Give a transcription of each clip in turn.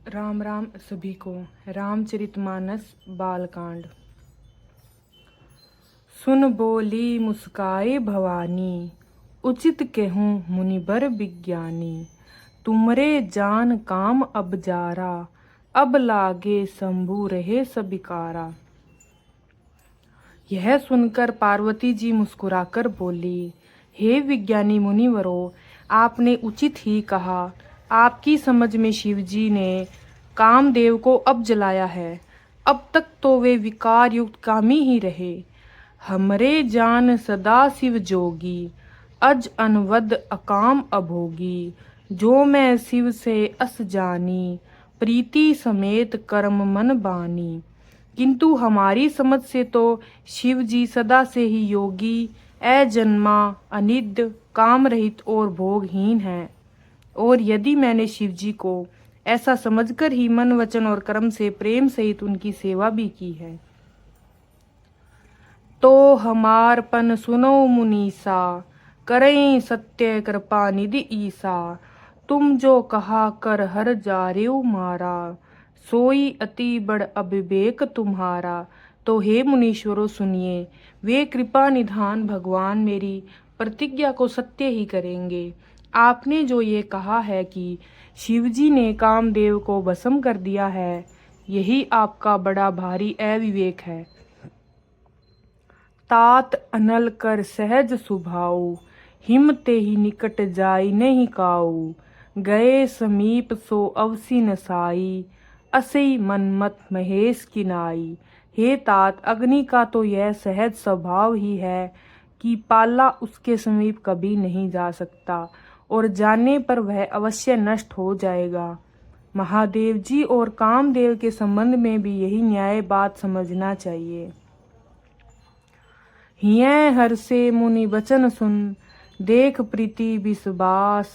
राम राम सभी को। रामचरितमानस बालकांड। सुन बोली मुस्काए भवानी, उचित कहूँ मुनिबर विज्ञानी। तुमरे जान काम अब जारा, अब लागे शंभु रहे सबिकारा। यह सुनकर पार्वती जी मुस्कुराकर बोली, हे विज्ञानी मुनिवरों, आपने उचित ही कहा। आपकी समझ में शिवजी ने कामदेव को अब जलाया है। अब तक तो वे विकार युक्त कामी ही रहे। हमरे जान सदा शिव जोगी, अज अनवद अकाम अभोगी। जो मैं शिव से अस जानी, प्रीति समेत कर्म मन बानी। किंतु हमारी समझ से तो शिव जी सदा से ही योगी, अजन्मा, अनिद्य, काम रहित और भोगहीन है। और यदि मैंने शिव जी को ऐसा समझकर ही मन वचन और कर्म से प्रेम सहित उनकी सेवा भी की है, तो हमार पन सुनो मुनीसा, करें सत्य कृपा निधि ईसा। तुम जो कहा कर हर जारेऊ मारा, सोई अति बड़ अविवेक तुम्हारा। तो हे मुनीश्वरों सुनिए, वे कृपा निधान भगवान मेरी प्रतिज्ञा को सत्य ही करेंगे। आपने जो ये कहा है कि शिवजी ने कामदेव को भस्म कर दिया है, यही आपका बड़ा भारी अविवेक है। तात अनल कर सहज सुभाऊ, हिमते ही निकट जाई नहीं काऊ। गए समीप सो अवसी नसाई, असई मनमत महेश किनाई। हे तात, अग्नि का तो यह सहज स्वभाव ही है कि पाला उसके समीप कभी नहीं जा सकता, और जाने पर वह अवश्य नष्ट हो जाएगा। महादेव जी और कामदेव के संबंध में भी यही न्याय बात समझना चाहिए। हिय हर से मुनि बचन सुन, देख प्रीति विश्वास।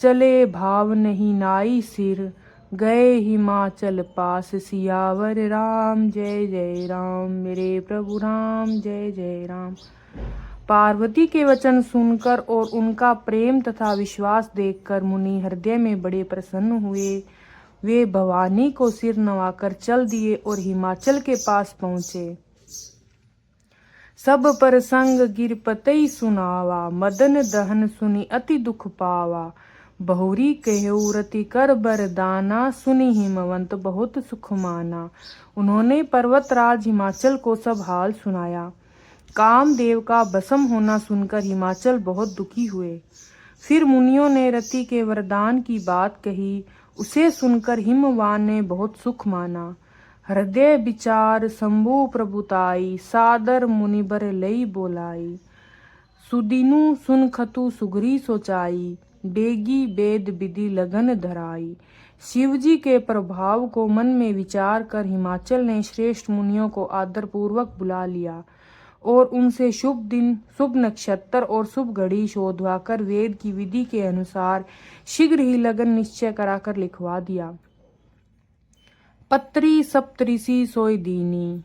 चले भाव नहीं नाई सिर, गए हिमाचल पास। सियावर राम जय जय राम, मेरे प्रभु राम जय जय राम। पार्वती के वचन सुनकर और उनका प्रेम तथा विश्वास देखकर मुनि हृदय में बड़े प्रसन्न हुए। वे भवानी को सिर नवाकर चल दिए और हिमाचल के पास पहुँचे। सब प्रसंग गिरपतई सुनावा, मदन दहन सुनि अति दुख पावा। बहुरी कहऊ रति कर बरदाना, सुनि हिमवंत बहुत सुख माना। उन्होंने पर्वतराज हिमाचल को सब हाल सुनाया। कामदेव का भस्म होना सुनकर हिमाचल बहुत दुखी हुए। फिर मुनियों ने रति के वरदान की बात कही। उसे सुनकर हिमवान ने बहुत सुख माना। हृदय विचार शंभु प्रभुताई, सादर मुनिबर लई बोलाई। सुदिनु सुन खतु सुघरी सोचाई, डेगी वेद विधि लगन धराई। शिवजी के प्रभाव को मन में विचार कर हिमाचल ने श्रेष्ठ मुनियों को आदर पूर्वक बुला लिया और उनसे शुभ दिन, शुभ नक्षत्र और शुभ घड़ी शोधवाकर वेद की विधि के अनुसार शीघ्र ही लगन निश्चय कराकर लिखवा दिया। पत्री सप्तऋषि सोई दीनी,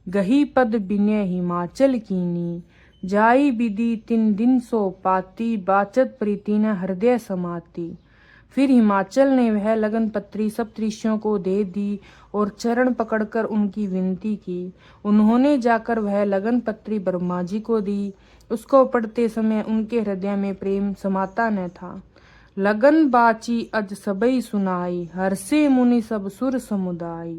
गही पद विनय हिमाचल कीनी। जाई विधि तिन दिन सो पाती, बाचत प्रीति न हृदय समाती। फिर हिमाचल ने वह लगन पत्री सप्तऋषियों को दे दी और चरण पकड़कर उनकी विनती की। उन्होंने जाकर वह लगन पत्री ब्रह्मा जी को दी। उसको पढ़ते समय उनके हृदय में प्रेम समाता न था। लगन बाची अज सबई सुनाई, हर्षे मुनि सब सुर समुदाय।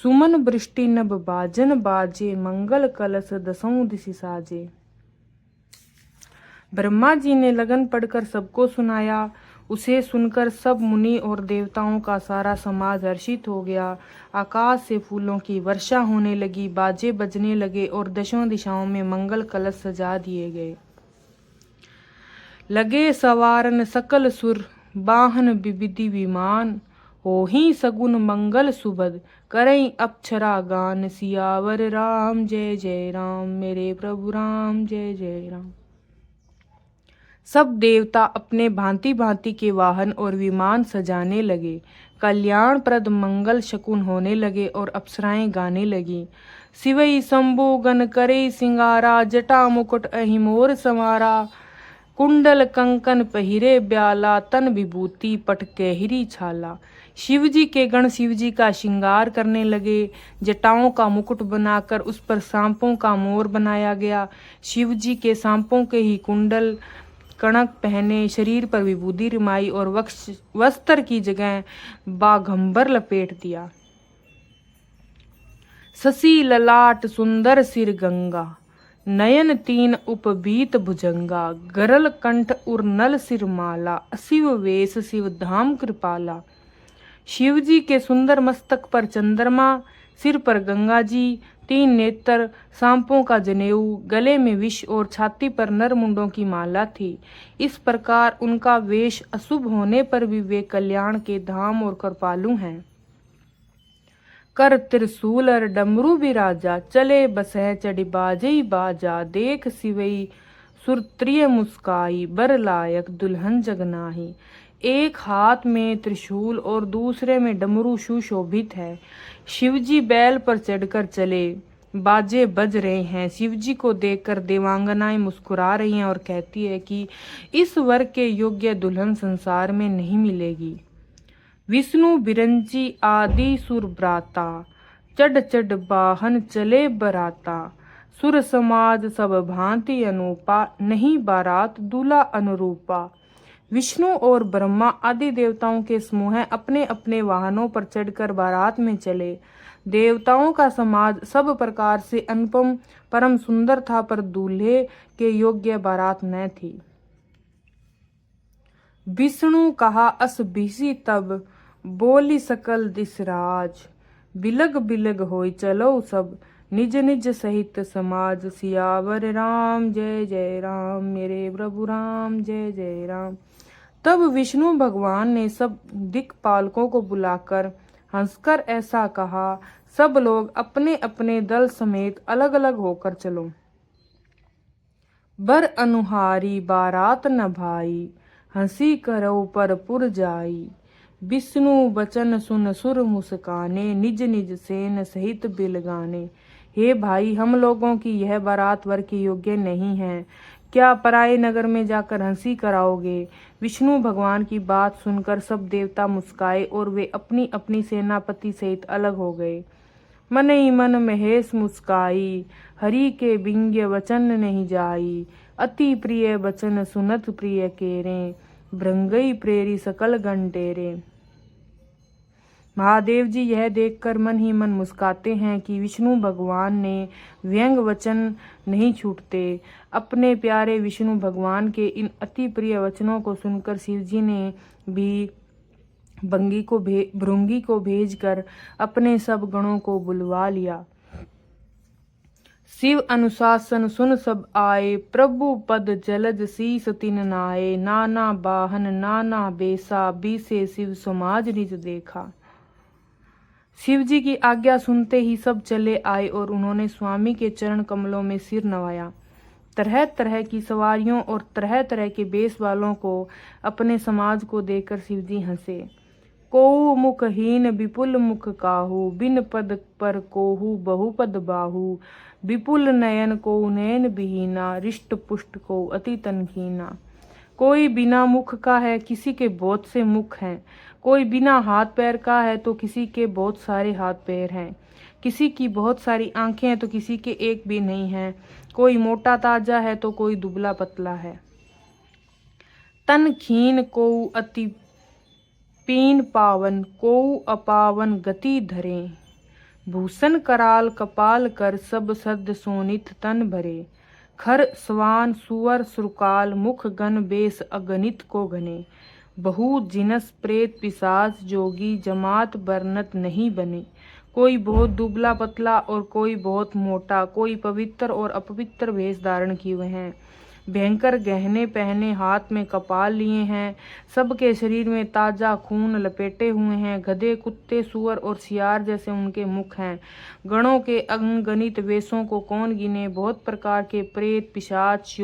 सुमन वृष्टि नभ बाजन बाजे, मंगल कलश दसों दिशि साजे। ब्रह्मा जी ने लगन पढ़कर सबको सुनाया। उसे सुनकर सब मुनि और देवताओं का सारा समाज हर्षित हो गया। आकाश से फूलों की वर्षा होने लगी, बाजे बजने लगे और दशों दिशाओं में मंगल कलश सजा दिए गए। लगे सवारन सकल सुर, वाहन विविधि विमान। होहि सगुन मंगल सुबद, करई अप्सरा गान। सियावर राम जय जय राम, मेरे प्रभु राम जय जय राम। सब देवता अपने भांति भांति के वाहन और विमान सजाने लगे। कल्याणप्रद मंगल शकुन होने लगे और अप्सराएं गाने लगी। शिवई शंभु गण करे सिंगारा, जटा मुकुट अहिमोर समारा। कुंडल कंकन पहिरे ब्याला, तन विभूति पट गहरी छाला। शिव जी के गण शिव जी का श्रृंगार करने लगे। जटाओं का मुकुट बनाकर उस पर सांपों का मोर बनाया गया। शिव जी के सांपों के ही कुंडल कणक पहने, शरीर पर विभूति रमाई और वस्त्र की जगह बाघंबर लपेट दिया। शशि ललाट सुंदर सिर गंगा, नयन तीन उपबीत भुजंगा, गरल कंठ उर नल सिर माला, अशिव वेश शिव धाम कृपाला। शिव जी के सुंदर मस्तक पर चंद्रमा, सिर पर गंगा जी, तीन नेत्र, सांपों का जनेऊ, गले में विष और छाती पर नर मुंडों की माला थी। इस प्रकार उनका वेश अशुभ होने पर भी वे कल्याण के धाम और कृपालु हैं। कर त्रिशूल और डमरू बिराजा, चले बसह चढ़ी बाजई बाजा, देख शिवई सुरत्रिय मुस्काई, बर लायक दुल्हन जगनाही। एक हाथ में त्रिशूल और दूसरे में डमरू सुशोभित है। शिवजी बैल पर चढ़कर चले, बाजे बज रहे हैं। शिवजी को देखकर देवांगनाएं मुस्कुरा रही हैं और कहती है कि इस वर के योग्य दुल्हन संसार में नहीं मिलेगी। विष्णु बिरंची आदि सुर ब्राता, चढ़ चढ़ वाहन चले बराता, सुर समाज सब भांति अनूपा, नहीं बारात दूल्हा अनुरूपा। विष्णु और ब्रह्मा आदि देवताओं के समूह अपने अपने वाहनों पर चढ़कर बारात में चले। देवताओं का समाज सब प्रकार से अनुपम परम सुंदर था, पर दूल्हे के योग्य बारात न थी। विष्णु कहा अस बिसी तब, बोली सकल दिसराज, बिलग बिलग होई चलो सब, निज निज सहित समाज। सियावर राम जय जय राम, मेरे प्रभु राम जय जय राम। तब विष्णु भगवान ने सब दिक्पालकों को बुलाकर हंसकर ऐसा कहा, सब लोग अपने अपने दल समेत अलग अलग होकर चलो। बर अनुहारी बारात न भाई, हंसी करो पर पुर जाई। विष्णु बचन सुन सुर मुस्काने, निज निज सेन सहित बिलगाने। हे भाई, हम लोगों की यह बारात वर के योग्य नहीं है, क्या पराये नगर में जाकर हंसी कराओगे। विष्णु भगवान की बात सुनकर सब देवता मुस्काए और वे अपनी अपनी सेनापति सहित अलग हो गए। मन ही मन महेश मुस्काई, हरि के बिंग्य वचन नहीं जाई। अति प्रिय वचन सुनत प्रिय केरे, भृंगई प्रेरी सकल गंटेरे। महादेव जी यह देखकर मन ही मन मुस्काते हैं कि विष्णु भगवान ने व्यंग वचन नहीं छूटते। अपने प्यारे विष्णु भगवान के इन अति प्रिय वचनों को सुनकर शिवजी ने भी भृंगी को भेजकर अपने सब गणों को बुलवा लिया। शिव अनुशासन सुन सब आए, प्रभु पद जलद शीस तिन नाये। नाना बाहन नाना बेसा, बीसे शिव समाज निज देखा। शिव जी की आज्ञा सुनते ही सब चले आए और उन्होंने स्वामी के चरण कमलों में सिर नवाया। तरह तरह की सवारियों और तरह तरह के बेस वालों को अपने समाज को देखकर शिव जी हंसे। कोहु मुखहीन विपुल मुख काहू, बिन पद पर कोहु बहुपद बाहू। विपुल नयन को नयन बिहीना, रिष्ट पुष्ट को अति तनखीना। कोई बिना मुख का है, किसी के बहुत से मुख हैं। कोई बिना हाथ पैर का है तो किसी के बहुत सारे हाथ पैर हैं। किसी की बहुत सारी आंखें हैं तो किसी के एक भी नहीं है। कोई मोटा ताजा है तो कोई दुबला पतला है। तन खीन को अति पीन पावन, को अपावन गति धरे। भूषण कराल कपाल कर, सब सद सोनित तन भरे। खर स्वान सुअर सुरकाल, मुख गण बेस अगणित को घने। बहु जिनस प्रेत पिशाच जोगी, जमात बरनत नहीं बने। कोई बहुत दुबला पतला और कोई बहुत मोटा, कोई पवित्र और अपवित्र वेश धारण किए हुए हैं। भयंकर गहने पहने, हाथ में कपाल लिए हैं। सबके शरीर में ताजा खून लपेटे हुए हैं। गधे कुत्ते सुअर और सियार जैसे उनके मुख हैं। गणों के अगणित वेशों को कौन गिने। बहुत प्रकार के प्रेत पिशाच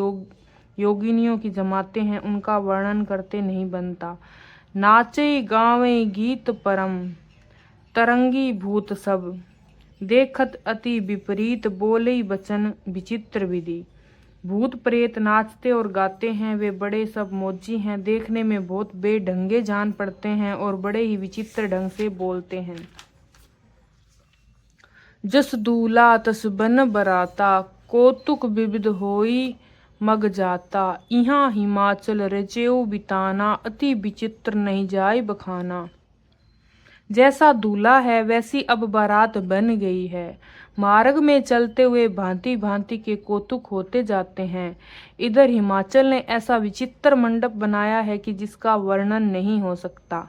योगिनियों की जमातें हैं, उनका वर्णन करते नहीं बनता। नाचे गावे गीत परम, तरंगी भूत सब। देखत अति विपरीत, बोले वचन विचित्र विधि। भूत प्रेत नाचते और गाते हैं, वे बड़े सब मौजी हैं, देखने में बहुत बेढंगे जान पड़ते हैं और बड़े ही विचित्र ढंग से बोलते हैं। जस दूला तस बन बराता, कौतुक विविध होई मग जाता। इहाँ हिमाचल रचेऊ बिताना, अति विचित्र नहीं जाय बखाना। जैसा दूल्हा है वैसी अब बारात बन गई है। मार्ग में चलते हुए भांति भांति के कौतुक होते जाते हैं। इधर हिमाचल ने ऐसा विचित्र मंडप बनाया है कि जिसका वर्णन नहीं हो सकता।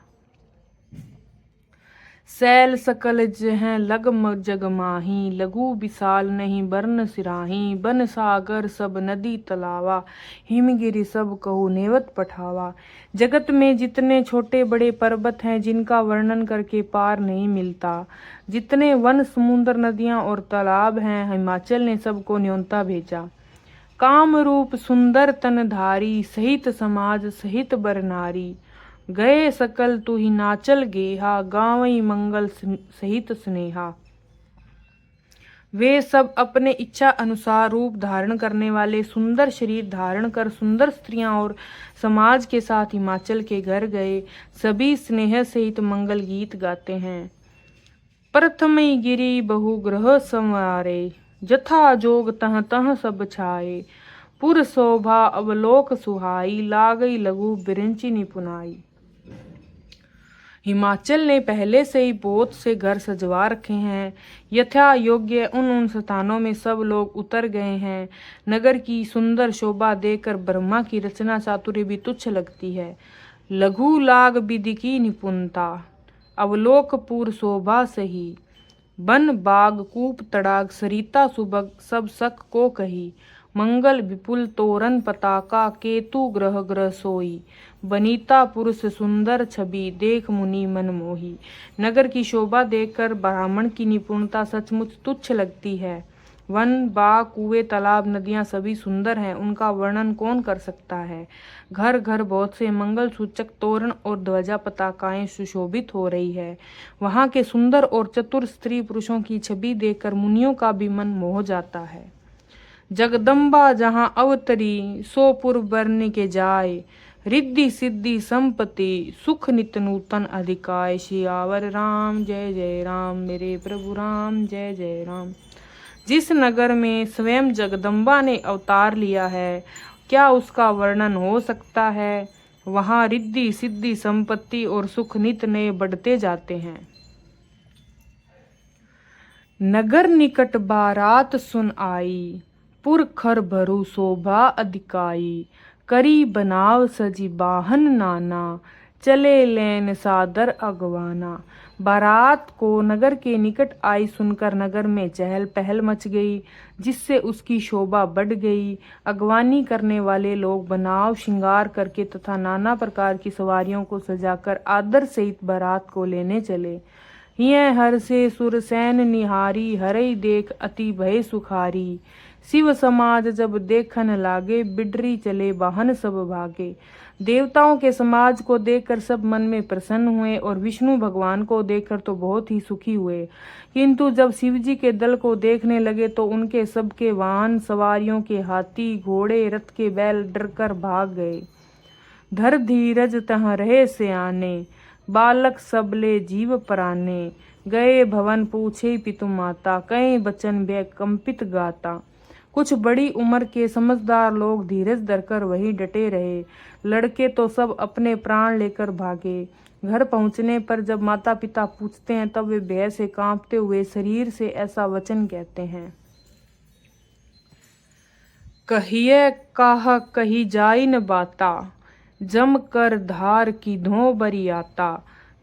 सैल सकल जह लगम जगमाही, लघु विशाल नहीं बरन सिराही। बन सागर सब नदी तलावा, हिमगिरी सब कहू नेवत पठावा। जगत में जितने छोटे बड़े पर्वत हैं जिनका वर्णन करके पार नहीं मिलता, जितने वन समुद्र नदियां और तालाब हैं, हिमाचल ने सबको न्योता भेजा। काम रूप सुंदर तनधारी, सहित समाज सहित बर नारी। गए सकल तू हिमाचल गेहा, गावई मंगल सहित स्नेहा। वे सब अपने इच्छा अनुसार रूप धारण करने वाले सुंदर शरीर धारण कर सुंदर स्त्रियां और समाज के साथ हिमाचल के घर गए। सभी स्नेह सहित मंगल गीत गाते हैं। प्रथमई गिरी बहुग्रह संवारे, जथा जोग तह तह सब छाए। पुर शोभा अवलोक सुहाई, लागई लघु बिरंची निपुनाई। हिमाचल ने पहले से ही बहुत से घर सजवा रखे हैं। यथा योग्य उन स्थानों में सब लोग उतर गए हैं। नगर की सुंदर शोभा देखकर ब्रह्मा की रचना चातुर्य भी तुच्छ लगती है। लघु लाग विधि की निपुणता, अवलोकपुर शोभा सही। बन बाग कूप तड़ाग, सरिता सुबग सब सक को कही। मंगल विपुल तोरण पताका, केतु ग्रह ग्रह सोई। बनीता पुरुष सुंदर छवि, देख मुनि मन मोही। नगर की शोभा देखकर ब्राह्मण की निपुणता सचमुच तुच्छ लगती है। वन बाग कुएं तालाब नदियां सभी सुंदर हैं, उनका वर्णन कौन कर सकता है। घर घर बहुत से मंगल सूचक तोरण और ध्वजा पताकाएं सुशोभित हो रही है। वहां के सुंदर और चतुर स्त्री पुरुषों की छवि देखकर मुनियों का भी मन मोह जाता है। जगदम्बा जहाँ अवतरी, सो पुर बरन के जाए। रिद्धि सिद्धि संपत्ति, सुख नित नूतन अधिकाय। सियावर राम जय जय राम, मेरे प्रभु राम जय जय राम। जिस नगर में स्वयं जगदम्बा ने अवतार लिया है, क्या उसका वर्णन हो सकता है। वहाँ रिद्धि सिद्धि संपत्ति और सुख नित नए बढ़ते जाते हैं। नगर निकट बारात सुन आई, पुर खर भरु शोभा अधिकाई। करी बनाव सजी बाहन नाना, चले लेन सादर अगवाना। बारात को नगर के निकट आई सुनकर नगर में चहल पहल मच गई, जिससे उसकी शोभा बढ़ गई। अगवानी करने वाले लोग बनाव श्रृंगार करके तथा नाना प्रकार की सवारियों को सजाकर आदर सहित बारात को लेने चले। यह हर से सुरसैन निहारी, हरई देख अति भय सुखारी। शिव समाज जब देखन लागे, बिडरी चले वाहन सब भागे। देवताओं के समाज को देखकर सब मन में प्रसन्न हुए और विष्णु भगवान को देखकर तो बहुत ही सुखी हुए, किंतु जब शिवजी के दल को देखने लगे तो उनके सबके वाहन सवारियों के हाथी घोड़े रथ के बैल डरकर भाग गए। धर धीरज तह रहे सियाने, बालक सबले जीव पराने। गए भवन पूछे पितु माता, कई बचन व्यय कंपित गाता। कुछ बड़ी उम्र के समझदार लोग धीरज धरकर वहीं डटे रहे। लड़के तो सब अपने प्राण लेकर भागे। घर पहुंचने पर जब माता पिता पूछते हैं तब वे भय से कांपते हुए शरीर से ऐसा वचन कहते हैं। कहिए काह कही जाई न बाता, जम कर धार की धो बरियाता।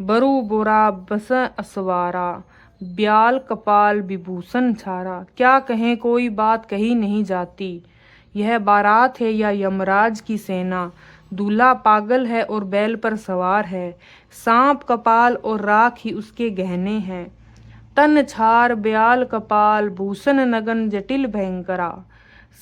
बरु बुरा बस असवारा, ब्याल कपाल विभूषण छारा। क्या कहें कोई बात कही नहीं जाती। यह बारात है या यमराज की सेना। दूल्हा पागल है और बैल पर सवार है। सांप कपाल और राख ही उसके गहने हैं। तन छार ब्याल कपाल, भूषण नगन जटिल भयंकरा।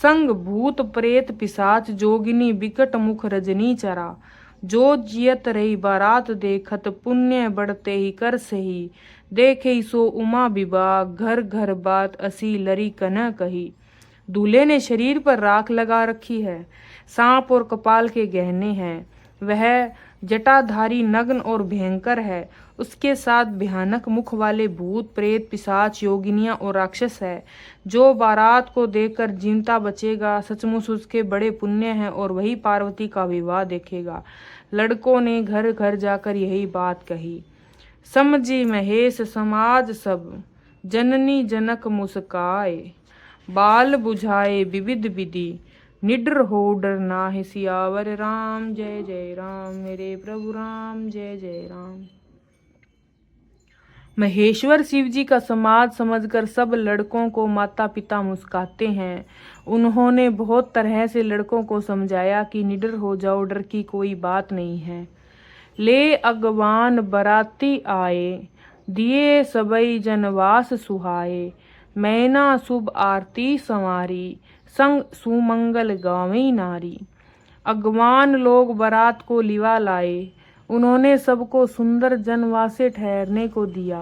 संग भूत प्रेत पिशाच, जोगिनी बिकट मुख रजनी चरा। जो जियत रही बारात देखत, पुण्य बढ़ते ही कर सही। देखे सो उमा विवाह, घर घर बात असी लरी कन कही। दूल्हे ने शरीर पर राख लगा रखी है, सांप और कपाल के गहने हैं। वह जटाधारी नग्न और भयंकर है। उसके साथ भयानक मुख वाले भूत प्रेत पिशाच योगिनियां और राक्षस है। जो बारात को देखकर जीवता बचेगा सचमुच उसके बड़े पुण्य हैं और वही पार्वती का विवाह देखेगा। लड़कों ने घर घर जाकर यही बात कही। समझी महेश समाज सब, जननी जनक मुस्काए, बाल बुझाए विविध विधि, निडर हो डर नाहि सियावर राम। जय जय राम मेरे प्रभु राम, जय जय राम। महेश्वर शिव जी का समाज समझकर सब लड़कों को माता पिता मुस्काते हैं। उन्होंने बहुत तरह से लड़कों को समझाया कि निडर हो जाओ, डर की कोई बात नहीं है। ले अगवान बराती आए, दिए सबई जनवास सुहाए, मैना शुभ आरती संवारी, संग सुमंगल गावी नारी। अगवान लोग बारात को लिवा लाए। उन्होंने सबको सुंदर जनवासे ठहरने को दिया।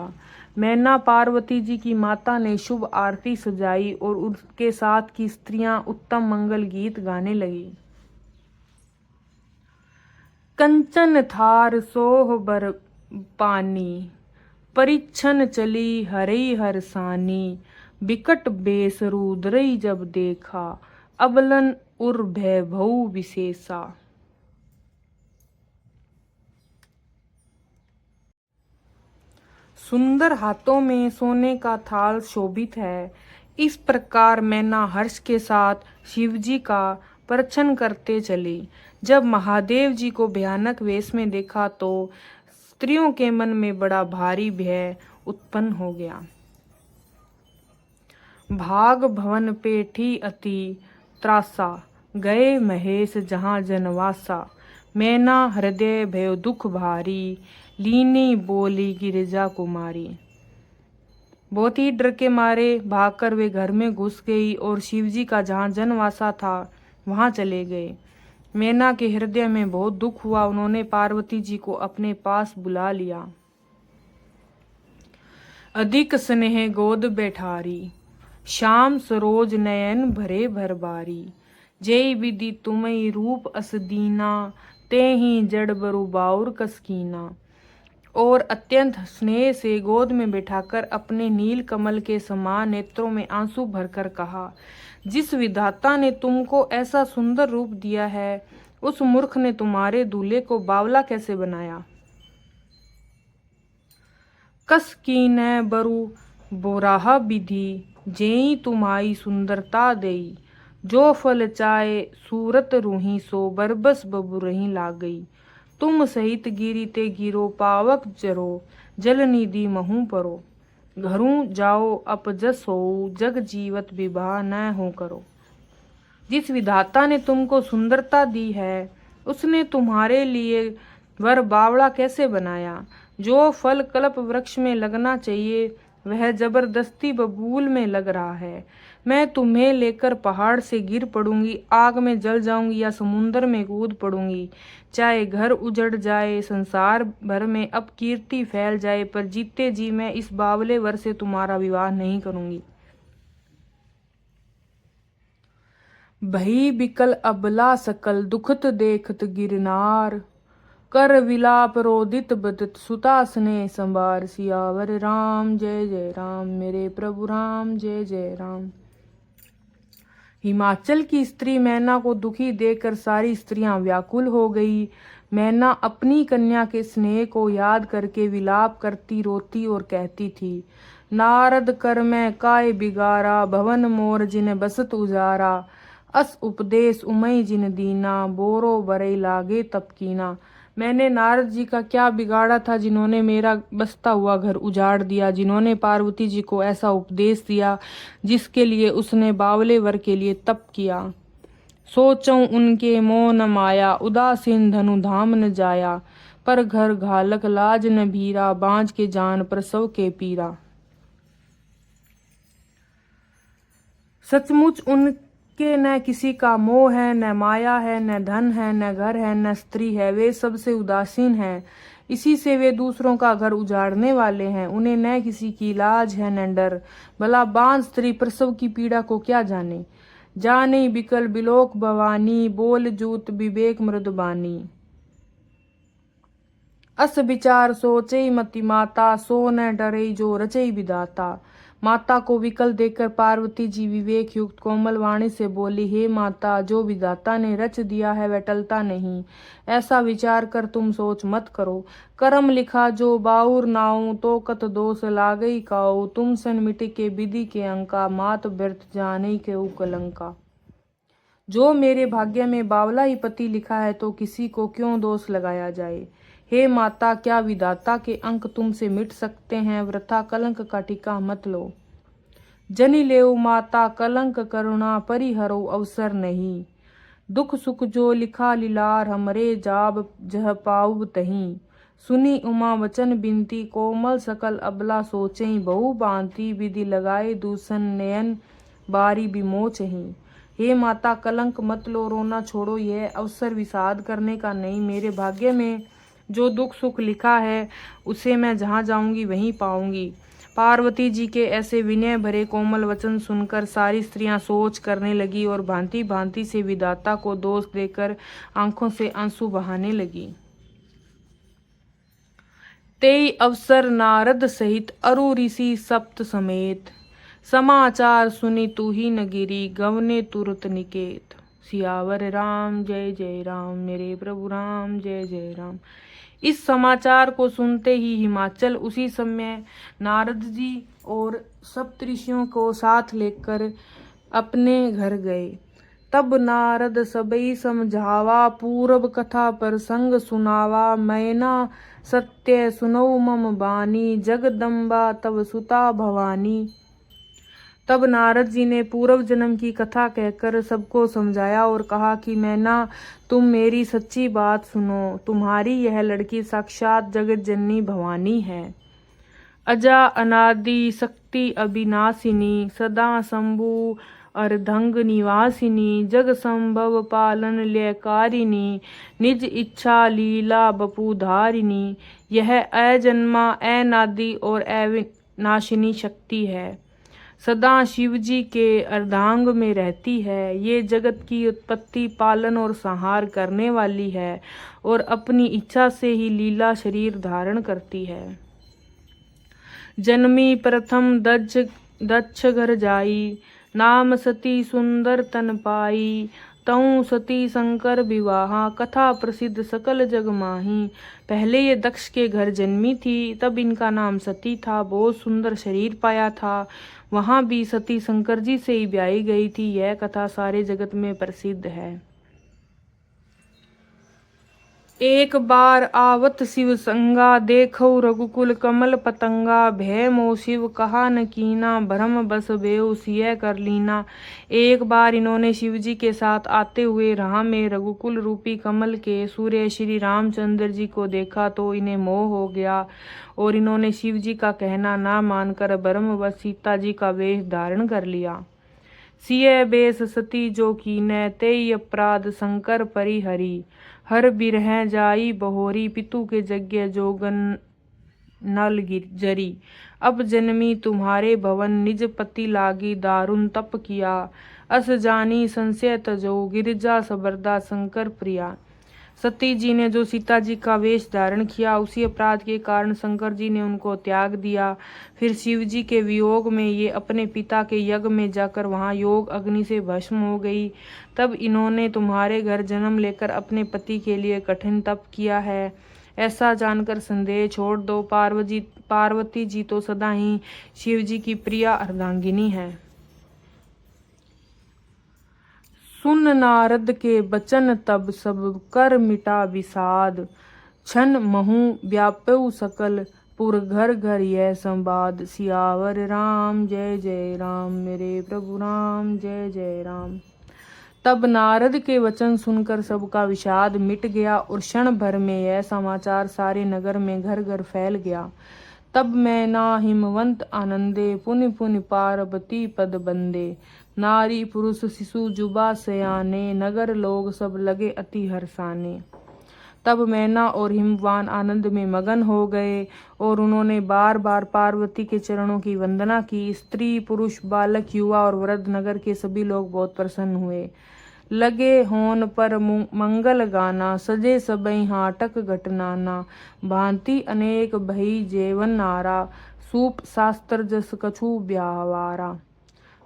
मैना पार्वती जी की माता ने शुभ आरती सजाई और उनके साथ की स्त्रियां उत्तम मंगल गीत गाने लगी। कंचन थार सोह बर पानी, परिच्छन चली हरई हरसानी, बिकट बेस रुद्रई जब देखा, अबलन उर भय भऊ विशेषा। सुंदर हाथों में सोने का थाल शोभित है। इस प्रकार मैना हर्ष के साथ शिवजी का प्रदर्शन करते चली। जब महादेव जी को भयानक वेश में देखा तो स्त्रियों के मन में बड़ा भारी भय उत्पन्न हो गया। भाग भवन पेठी अति त्रासा, गए महेश जहाँ जनवासा, मैना हृदय भयो दुख भारी, लीनी बोली गिरिजा कुमारी। बहुत ही डर के मारे भागकर वे घर में घुस गई और शिवजी का जहाँ जनवासा था वहां चले गए। मैना के हृदय में बहुत दुख हुआ। उन्होंने पार्वती जी को अपने पास बुला लिया। अधिक स्नेह गोद बैठारी, श्याम सरोज नयन भरे भरबारी, जय विधि तुम्हें रूप असदीना, ते ही जड़ बरु बाउर कसकीना। और अत्यंत स्नेह से गोद में बैठाकर अपने नील कमल के समान नेत्रों में आंसू भरकर कहा, जिस विधाता ने तुमको ऐसा सुंदर रूप दिया है उस मूर्ख ने तुम्हारे दूल्हे को बावला कैसे बनाया। कस की न बरु बोराहा विधि, जेई तुम्हारी सुंदरता देई, जो फल चाहे सूरत रूही सो बरबस बबु रही ला गई। तुम सहित गिरी ते गिरो पावक जरो, जल निधि महू परो, घरों जाओ अपजस हो, जग जीवत विवाह न हो करो। जिस विधाता ने तुमको सुंदरता दी है उसने तुम्हारे लिए वर बावड़ा कैसे बनाया। जो फल कल्प वृक्ष में लगना चाहिए वह जबरदस्ती बबूल में लग रहा है। मैं तुम्हें लेकर पहाड़ से गिर पड़ूंगी, आग में जल जाऊंगी या समुंदर में कूद पड़ूंगी। चाहे घर उजड़ जाए, संसार भर में अपकीर्ति फैल जाए, पर जीते जी मैं इस बावले वर से तुम्हारा विवाह नहीं करूंगी। भई बिकल अबला सकल दुखत देखत गिरनार, कर विलाप रोदित बदत सुता स्नेह संभार। सियावर राम जय जय राम मेरे प्रभु राम, जय जय राम। हिमाचल की स्त्री मैना को दुखी देखकर सारी स्त्रियां व्याकुल हो गई। मैना अपनी कन्या के स्नेह को याद करके विलाप करती रोती और कहती थी, नारद कर मैं काय बिगारा, भवन मोर जिन बसत उजारा, अस उपदेश उमय जिन दीना, बोरो बरई लागे तपकीना। मैंने नारद जी का क्या बिगाड़ा था जिन्होंने मेरा बसता हुआ घर उजाड़ दिया, जिन्होंने पार्वती जी को ऐसा उपदेश दिया जिसके लिए उसने बावले वर के लिए तप किया। सोचूं उनके मोह न माया, उदासीन धनु धाम न जाया, पर घर घालक लाज न भीरा, बांझ के जान प्रसव के पीरा। सचमुच उनके न किसी का मोह है, न माया है, न धन है, न घर है, न स्त्री है। वे सबसे उदासीन हैं, इसी से वे दूसरों का घर उजाड़ने वाले हैं। उन्हें न किसी की लाज है न डर, भला बांझ स्त्री प्रसव की पीड़ा को क्या जाने। जाने बिकल बिलोक भवानी, बोल जूत विवेक मृदबानी। अस विचार सोचे मति माता, सो न डरे जो रचई विदाता। माता को विकल देखकर पार्वती जी विवेक युक्त कोमल वाणी से बोली, हे माता, जो विधाता ने रच दिया है वह टलता नहीं। ऐसा विचार कर तुम सोच मत करो। कर्म लिखा जो बाउर नाऊ, तो कत दोष लागई काऊ। तुम सन मिट के विधि के अंका, मात व्यर्थ जाने के उकलंका। जो मेरे भाग्य में बावला ही पति लिखा है, तो किसी को क्यों दोष लगाया जाए। हे माता, क्या विधाता के अंक तुमसे मिट सकते हैं। वृथा कलंक का टीका मत लो। जनि लेऊ माता कलंक, करुणा परिहरो अवसर नहीं। दुख सुख जो लिखा लीलार, हमरे जाब जह पाऊ तहीं। सुनी उमा वचन बिनती, कोमल सकल अबला सोचई। बहु बांति विधि लगाए दूषण, नयन बारी विमोचही। हे माता, कलंक मत लो, रोना छोड़ो। यह अवसर विषाद करने का नहीं। मेरे भाग्य में जो दुख सुख लिखा है उसे मैं जहाँ जाऊंगी वहीं पाऊंगी। पार्वती जी के ऐसे विनय भरे कोमल वचन सुनकर सारी स्त्रियां सोच करने लगी और भांति भांति से विधाता को दोष देकर आंखों से आंसू बहाने लगी। तेई अवसर नारद सहित अरु ऋषि सप्त समेत, समाचार सुनी तू ही न गिरी, गवने तुरत निकेत। सियावर राम जय जय राम, मेरे प्रभु राम जय जय राम। इस समाचार को सुनते ही हिमाचल उसी समय नारद जी और सप्तऋषियों को साथ लेकर अपने घर गए। तब नारद सबई समझावा, पूर्व कथा प्रसंग सुनावा। मैना सत्य सुनौ मम बानी, जगदम्बा तब सुता भवानी। तब नारद जी ने पूर्व जन्म की कथा कहकर सबको समझाया और कहा कि मैना, तुम मेरी सच्ची बात सुनो। तुम्हारी यह लड़की साक्षात जगत जननी भवानी है। अजा अनादि शक्ति अविनाशिनी, सदा शंभु अर्धंग निवासिनी। जग संभव पालन लयकारिणी, निज इच्छा लीला बपुधारिणी। यह अजन्मा अनादि और अविनाशिनी शक्ति है। सदा शिव जी के अर्धांग में रहती है। ये जगत की उत्पत्ति, पालन और संहार करने वाली है और अपनी इच्छा से ही लीला शरीर धारण करती है। जन्मी प्रथम दक्ष घर जाई, नाम सती सुंदर तन पाई। तऊ सती शंकर विवाहा, कथा प्रसिद्ध सकल जग माही। पहले ये दक्ष के घर जन्मी थी, तब इनका नाम सती था। बहुत सुंदर शरीर पाया था। वहाँ भी सती शंकर जी से ही ब्याही गई थी। यह कथा सारे जगत में प्रसिद्ध है। एक बार आवत शिव संगा, देखो रघुकुल कमल पतंगा। भय मो शिव कहा न कीना, भ्रम बस बेउ सिय कर लीना। एक बार इन्होंने शिव जी के साथ आते हुए राह में रघुकुल रूपी कमल के सूर्य श्री रामचंद्र जी को देखा तो इन्हें मोह हो गया और इन्होंने शिव जी का कहना ना मानकर भ्रमवश सीता जी का वेश धारण कर लिया। सिय बेस सती जो कीनय, तेई अपराध शंकर परिहरी। हर बिरह जाई बहोरी, पितु के यज्ञ जोगन नल जरी। अब जन्मी तुम्हारे भवन, निज पति लागी दारुण तप किया। अस जानी संशय तजो, गिरिजा सबरदा शंकर प्रिया। सती जी ने जो सीता जी का वेश धारण किया, उसी अपराध के कारण शंकर जी ने उनको त्याग दिया। फिर शिव जी के वियोग में ये अपने पिता के यज्ञ में जाकर वहां योग अग्नि से भस्म हो गई। तब इन्होंने तुम्हारे घर जन्म लेकर अपने पति के लिए कठिन तप किया है। ऐसा जानकर संदेह छोड़ दो। पार्वती जी तो सदा ही शिव जी की प्रिया अर्धांगिनी है। सुन नारद के बचन तब सब कर मिटा विषाद। क्षण महु व्याप्यु सकल पुर घर घर यह संवाद। सियावर राम जय जय राम, मेरे प्रभु राम जय जय राम। तब नारद के वचन सुनकर सबका विषाद मिट गया और क्षण भर में यह समाचार सारे नगर में घर घर फैल गया। तब मैना हिमवंत आनंदे, पुनि पुनि पार्वती पद बंदे। नारी पुरुष शिशु जुबा सयाने, नगर लोग सब लगे अति हर्षाने। तब मैना और हिमवान आनंद में मगन हो गए और उन्होंने बार बार पार्वती के चरणों की वंदना की। स्त्री, पुरुष, बालक, युवा और वृद्ध, नगर के सभी लोग बहुत प्रसन्न हुए। लगे होन पर मंगल गाना, सजे सबई हाटक घटनाना। भांति अनेक भई जेवन नारा, सूप शास्त्र जस कछु ब्याहवारा।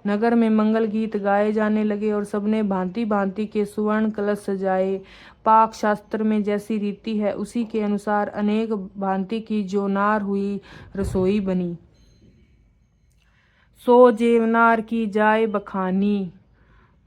नगर में मंगल गीत गाए जाने लगे और सबने भांति भांति के सुवर्ण कलश सजाए। पाक शास्त्र में जैसी रीति है उसी के अनुसार अनेक भांति की जो नार हुई रसोई बनी। सो जेवनार की जाय बखानी,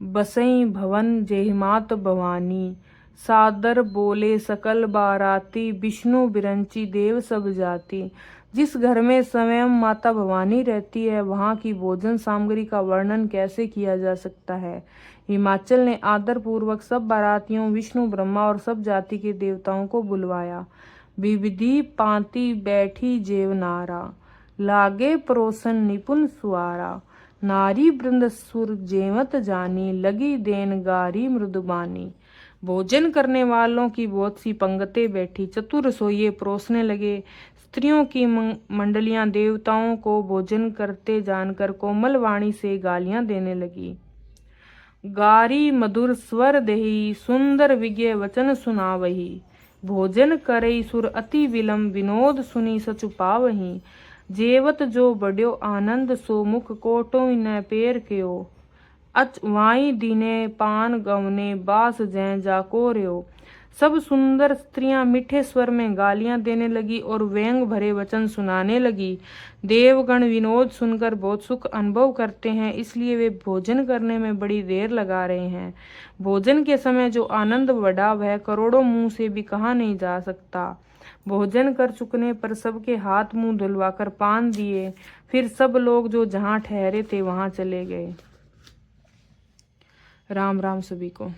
बसई भवन जेहिमात भवानी। सादर बोले सकल बाराती, विष्णु बिरंची देव सब जाति। जिस घर में स्वयं माता भवानी रहती है वहाँ की भोजन सामग्री का वर्णन कैसे किया जा सकता है। हिमाचल ने आदर पूर्वक सब बारातियों, विष्णु, ब्रह्मा और सब जाति के देवताओं को बुलवाया। विविधि पांति बैठी जेवनारा, लागे परोसन निपुण सुआरा। नारी वृंद सुर जेवत जानी, लगी देन गारी मृदुबानी। भोजन करने वालों की बहुत सी पंगतें बैठी, चतुर रसोइये परोसने लगे। स्त्रियों की मंडलियां देवताओं को भोजन करते जानकर कोमल वाणी से गालियां देने लगी। गारी मधुर स्वर देही, सुंदर विज्ञ वचन सुनावही। भोजन करई सुर अति विलम, विनोद सुनी सचु पावही। जेवत जो बड्यो आनंद, सो मुख कोटो न पेर क्यो। अच वाई दीने पान गवने, बास जै जाको रयो। सब सुंदर स्त्रियां मीठे स्वर में गालियां देने लगी और व्यंग भरे वचन सुनाने लगी। देवगण विनोद सुनकर बहुत सुख अनुभव करते हैं, इसलिए वे भोजन करने में बड़ी देर लगा रहे हैं। भोजन के समय जो आनंद बढ़ा वह करोड़ों मुंह से भी कहा नहीं जा सकता। भोजन कर चुकने पर सबके हाथ मुंह धुलवाकर पान दिए, फिर सब लोग जो जहाँ ठहरे थे वहां चले गए। राम राम सभी को।